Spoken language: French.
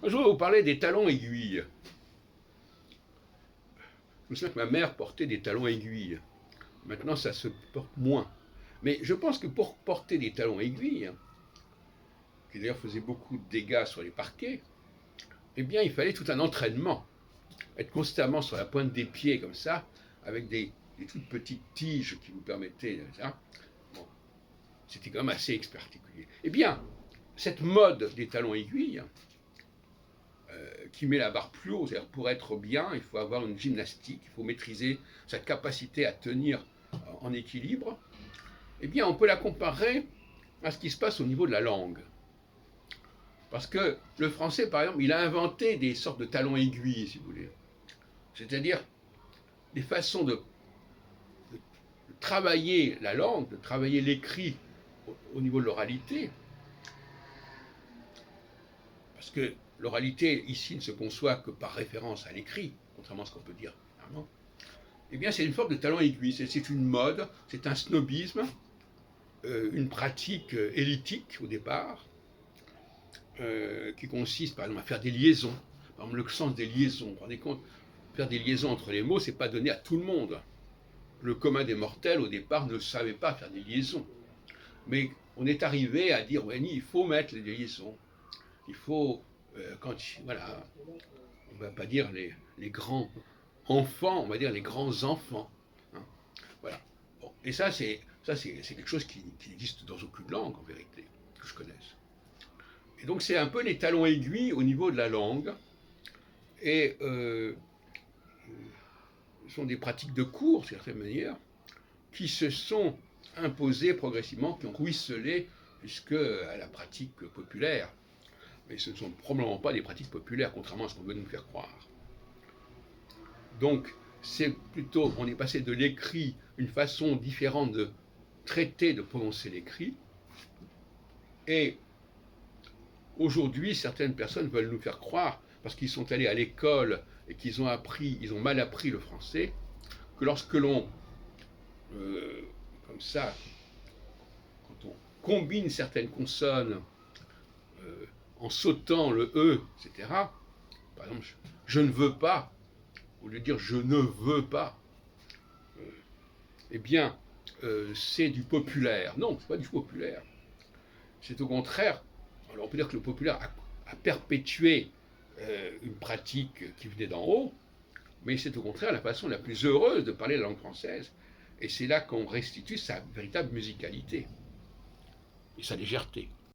Un jour, vous parlez des talons aiguilles. Je me souviens que ma mère portait des talons aiguilles. Maintenant, ça se porte moins. Mais je pense que pour porter des talons aiguilles, qui d'ailleurs faisaient beaucoup de dégâts sur les parquets, eh bien, il fallait tout un entraînement. Être constamment sur la pointe des pieds comme ça, avec des toutes petites tiges qui vous permettaient ça. Bon, c'était quand même assez particulier. Eh bien, cette mode des talons aiguilles, qui met la barre plus haut, c'est-à-dire pour être bien, il faut avoir une gymnastique, il faut maîtriser sa capacité à tenir en équilibre, eh bien, on peut la comparer à ce qui se passe au niveau de la langue. Parce que le français, par exemple, il a inventé des sortes de talons aiguilles, si vous voulez. C'est-à-dire des façons de travailler la langue, de travailler l'écrit au niveau de l'oralité. Parce que l'oralité, ici, ne se conçoit que par référence à l'écrit, contrairement à ce qu'on peut dire généralement. Eh bien, c'est une forme de talon aiguille. C'est une mode, c'est un snobisme, une pratique élitique au départ, qui consiste, par exemple, à faire des liaisons. Par exemple, le sens des liaisons. Vous vous rendez compte, faire des liaisons entre les mots, c'est pas donné à tout le monde. Le commun des mortels, au départ, ne savait pas faire des liaisons. Mais on est arrivé à dire, oui, il faut mettre les liaisons. Il faut, voilà, on ne va pas dire les grands enfants, on va dire les grands enfants. Hein, voilà. Bon, et ça, c'est quelque chose qui n'existe dans aucune langue, en vérité, que je connaisse. Et donc, c'est un peu les talons aiguilles au niveau de la langue. Et ce sont des pratiques de cours, d'une certaine manière, qui se sont imposées progressivement, qui ont ruisselé jusqu'à la pratique populaire. Mais ce ne sont probablement pas des pratiques populaires, contrairement à ce qu'on veut nous faire croire. Donc, c'est plutôt, on est passé de l'écrit, une façon différente de traiter, de prononcer l'écrit, et aujourd'hui, certaines personnes veulent nous faire croire, parce qu'ils sont allés à l'école et qu'ils ont ils ont mal appris le français, que lorsque l'on, comme ça, quand on combine certaines consonnes en sautant le E, etc., par exemple, je ne veux pas, au lieu de dire je ne veux pas, eh bien, c'est du populaire. Non, ce n'est pas du populaire. C'est au contraire, alors on peut dire que le populaire a perpétué une pratique qui venait d'en haut, mais c'est au contraire la façon la plus heureuse de parler la langue française. Et c'est là qu'on restitue sa véritable musicalité et sa légèreté.